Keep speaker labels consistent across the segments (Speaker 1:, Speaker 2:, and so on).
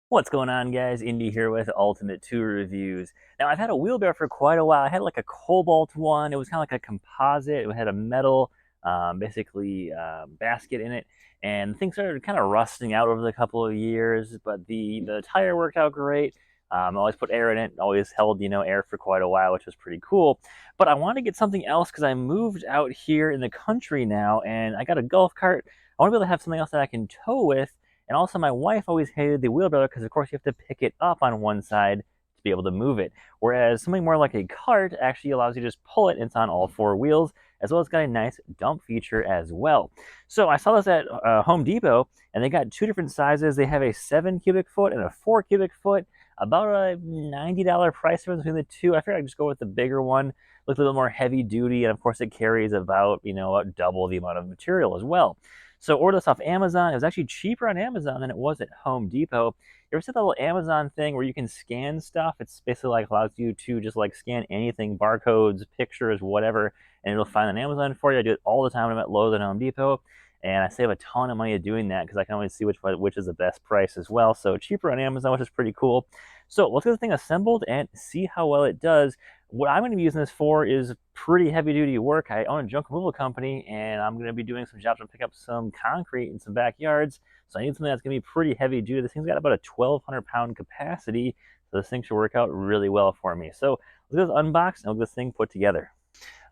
Speaker 1: What's going on, guys? Indy here with Ultimate 2 Reviews. Now, I've had a wheelbarrow for quite a while. I had like a cobalt one. It was kind of like a composite. It had a metal, basket in it. And things started kind of rusting out over the couple of years, but the tire worked out great. Always put air in it. Always held, air for quite a while, which was pretty cool. But I wanted to get something else because I moved out here in the country now, and I got a golf cart. I want to be able to have something else that I can tow with, and also, my wife always hated the wheelbarrow because, of course, you have to pick it up on one side to be able to move it. Whereas something more like a cart actually allows you to just pull it, and it's on all four wheels, as well as got a nice dump feature as well. So I saw this at Home Depot, and they got two different sizes. They have a 7 cubic foot and a 4 cubic foot, about a $90 price difference between the two. I figured I'd just go with the bigger one. Looks a little more heavy duty, and of course, it carries about, about double the amount of material as well. So ordered this off Amazon. It was actually cheaper on Amazon than it was at Home Depot. You ever see that little Amazon thing where you can scan stuff? It's basically like allows you to just like scan anything, barcodes, pictures, whatever, and it'll find on Amazon for you. I do it all the time when I'm at Lowe's and Home Depot, and I save a ton of money doing that because I can always see which is the best price as well. So cheaper on Amazon, which is pretty cool. So let's get the thing assembled and see how well it does. What I'm going to be using this for is pretty heavy duty work. I own a junk removal company, and I'm going to be doing some jobs to pick up some concrete in some backyards. So I need something that's going to be pretty heavy duty. This thing's got about a 1,200-pound capacity, so this thing should work out really well for me. So let's go unbox and we'll get this thing put together.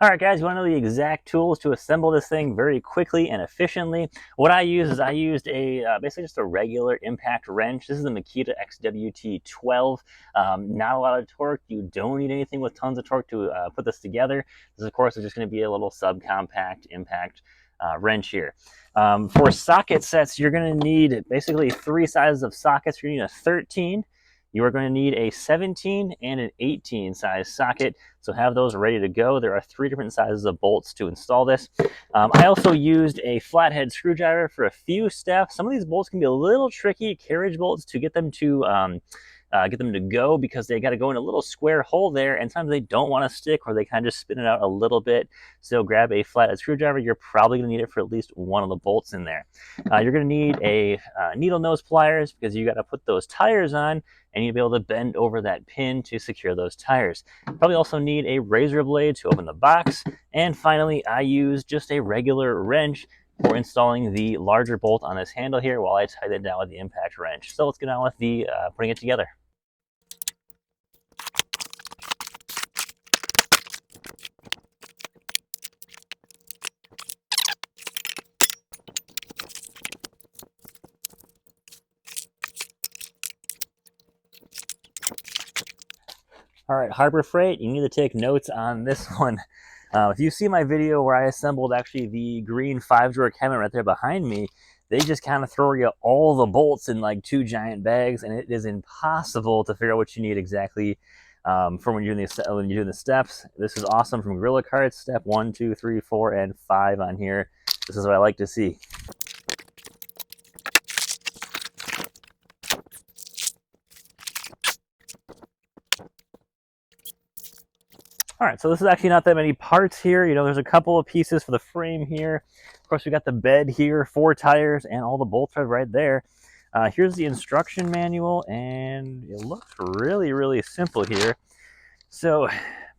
Speaker 1: All right, guys, you want to know the exact tools to assemble this thing very quickly and efficiently? What I used basically just a regular impact wrench. This is the Makita XWT12. Not a lot of torque. You don't need anything with tons of torque to put this together. This, of course, is just going to be a little subcompact impact wrench here. For socket sets, you're going to need basically three sizes of sockets. You're going to need a 13. You are going to need a 17 and an 18 size socket, so have those ready to go. There are three different sizes of bolts to install this. I also used a flathead screwdriver for a few steps. Some of these bolts can be a little tricky, carriage bolts, to get them to go because they got to go in a little square hole there, and sometimes they don't want to stick or they kind of just spin it out a little bit. So grab a flathead screwdriver. You're probably going to need it for at least one of the bolts in there. You're going to need a needle nose pliers because you got to put those tires on, and you'll be able to bend over that pin to secure those tires. Probably also need a razor blade to open the box. And finally, I use just a regular wrench for installing the larger bolt on this handle here while I tighten it down with the impact wrench. So let's get on with the putting it together. All right, Harbor Freight, you need to take notes on this one. If you see my video where I assembled actually the green 5-drawer cabinet right there behind me, they just kind of throw you all the bolts in like 2 giant bags, and it is impossible to figure out what you need exactly for when you're doing the steps. This is awesome from Gorilla Carts, step 1, 2, 3, 4, and 5 on here. This is what I like to see. All right, so this is actually not that many parts here. There's a couple of pieces for the frame here. Of course, we got the bed here, 4 tires, and all the bolts are right there. Here's the instruction manual, and it looks really, really simple here. So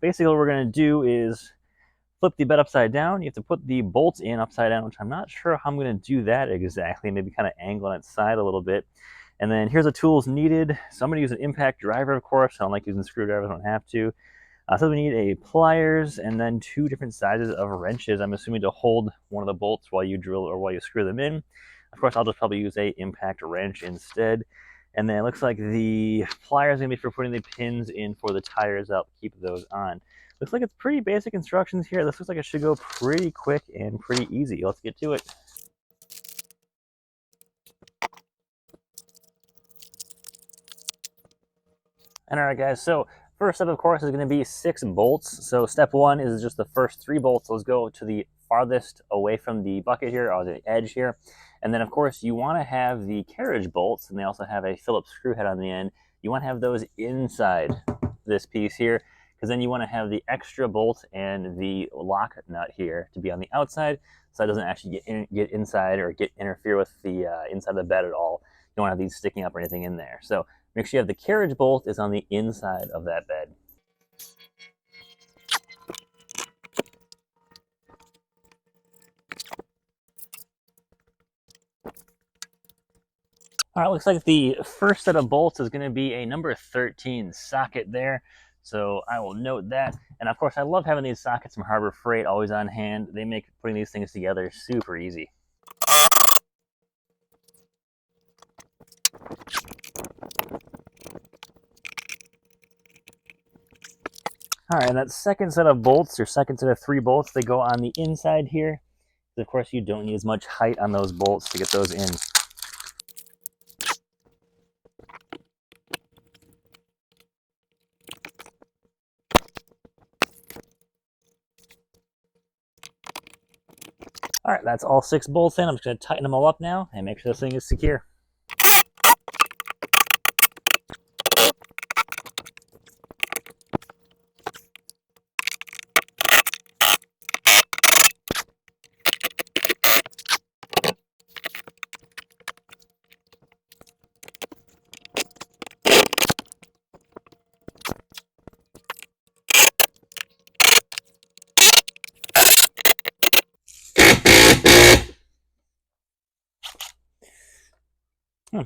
Speaker 1: basically what we're going to do is flip the bed upside down. You have to put the bolts in upside down, which I'm not sure how I'm going to do that exactly. Maybe kind of angle on its side a little bit. And then here's the tools needed. So I'm going to use an impact driver, of course. I don't like using screwdrivers, I don't have to. So we need a pliers and then 2 different sizes of wrenches, I'm assuming, to hold one of the bolts while you drill or while you screw them in. Of course, I'll just probably use a impact wrench instead. And then it looks like the pliers are going to be for putting the pins in for the tires. I'll keep those on. Looks like it's pretty basic instructions here. This looks like it should go pretty quick and pretty easy. Let's get to it. And all right, guys, so first step, of course, is going to be 6 bolts. So step 1 is just the first 3 bolts. Those go to the farthest away from the bucket here, or the edge here. And then, of course, you want to have the carriage bolts, and they also have a Phillips screw head on the end. You want to have those inside this piece here, because then you want to have the extra bolt and the lock nut here to be on the outside, so it doesn't actually get inside or interfere with the inside of the bed at all. don't want to have these sticking up or anything in there. So make sure you have the carriage bolt is on the inside of that bed. All right, looks like the first set of bolts is going to be a number 13 socket there. So I will note that. And of course, I love having these sockets from Harbor Freight always on hand. They make putting these things together super easy. All right, and that second set of bolts, or second set of 3 bolts, they go on the inside here. Of course, you don't need as much height on those bolts to get those in. All right, that's all 6 bolts in. I'm just going to tighten them all up now and make sure this thing is secure.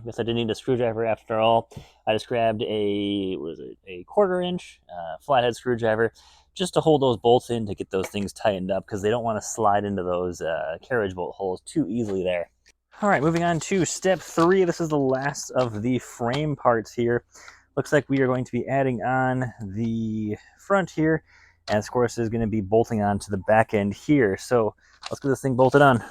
Speaker 1: Guess I didn't need a screwdriver after all. I just grabbed a, what is it, a 1/4 inch flathead screwdriver just to hold those bolts in to get those things tightened up because they don't want to slide into those carriage bolt holes too easily there. All right, moving on to step 3. This is the last of the frame parts here. Looks like we are going to be adding on the front here, and of course is going to be bolting on to the back end here. So let's get this thing bolted on.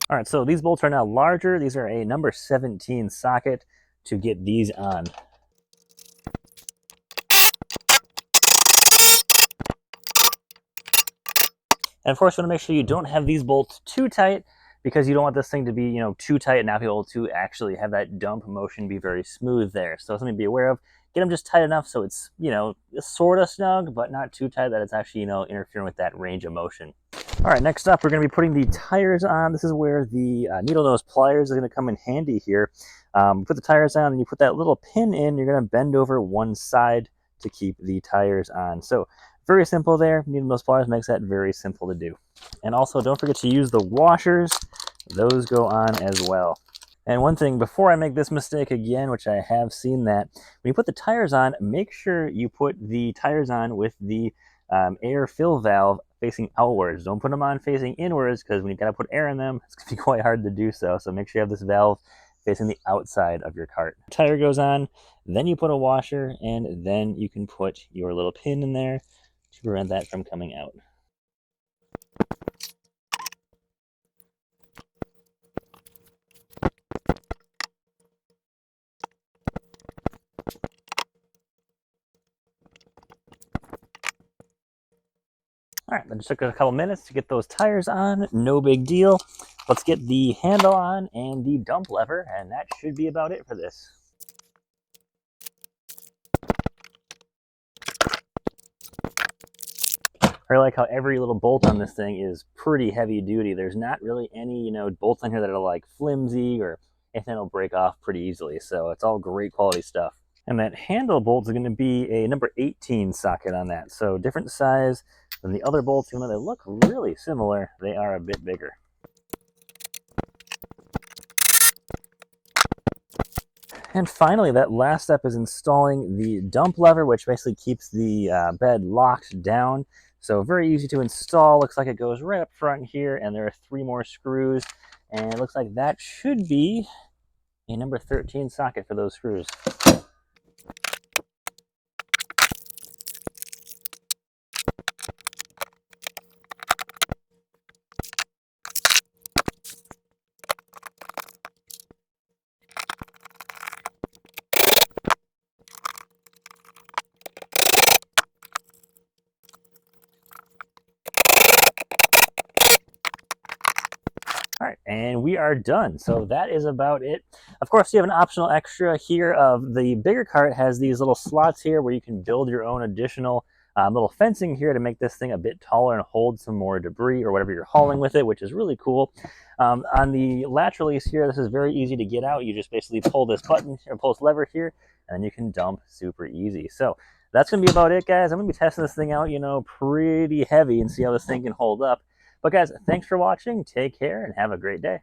Speaker 1: All right, so these bolts are now larger. These are a number 17 socket to get these on. And of course, you want to make sure you don't have these bolts too tight because you don't want this thing to be, you know, too tight and not be able to actually have that dump motion be very smooth there. So something to be aware of. Get them just tight enough so it's, you know, sort of snug, but not too tight that it's actually, you know, interfering with that range of motion. All right, next up, we're going to be putting the tires on. This is where the needle nose pliers are going to come in handy here. Put the tires on and you put that little pin in. You're going to bend over one side to keep the tires on. So very simple there. Needle nose pliers makes that very simple to do. And also don't forget to use the washers. Those go on as well. And one thing, before I make this mistake again, which I have seen that, when you put the tires on, make sure you put the tires on with the air fill valve facing outwards. Don't put them on facing inwards because when you got to put air in them, it's going to be quite hard to do so. So make sure you have this valve facing the outside of your cart. The tire goes on, then you put a washer, and then you can put your little pin in there to prevent that from coming out. All right, that just took a couple minutes to get those tires on. No big deal. Let's get the handle on and the dump lever, and that should be about it for this. I like how every little bolt on this thing is pretty heavy duty. There's not really any, you know, bolts on here that are like flimsy or anything that'll break off pretty easily. So it's all great quality stuff. And that handle bolt is going to be a number 18 socket on that. So different size than the other bolts. Even though they look really similar, they are a bit bigger. And finally, that last step is installing the dump lever, which basically keeps the bed locked down. So very easy to install. Looks like it goes right up front here, and there are 3 more screws. And it looks like that should be a number 13 socket for those screws. All right, And we are done. So that is about it. Of course, you have an optional extra here of the bigger cart has these little slots here where you can build your own additional little fencing here to make this thing a bit taller and hold some more debris or whatever you're hauling with it, which is really cool. On the latch release here, this is very easy to get out. You just basically pull this button or pull this lever here, and you can dump super easy. So that's going to be about it, guys. I'm going to be testing this thing out, pretty heavy and see how this thing can hold up. But guys, thanks for watching. Take care and have a great day.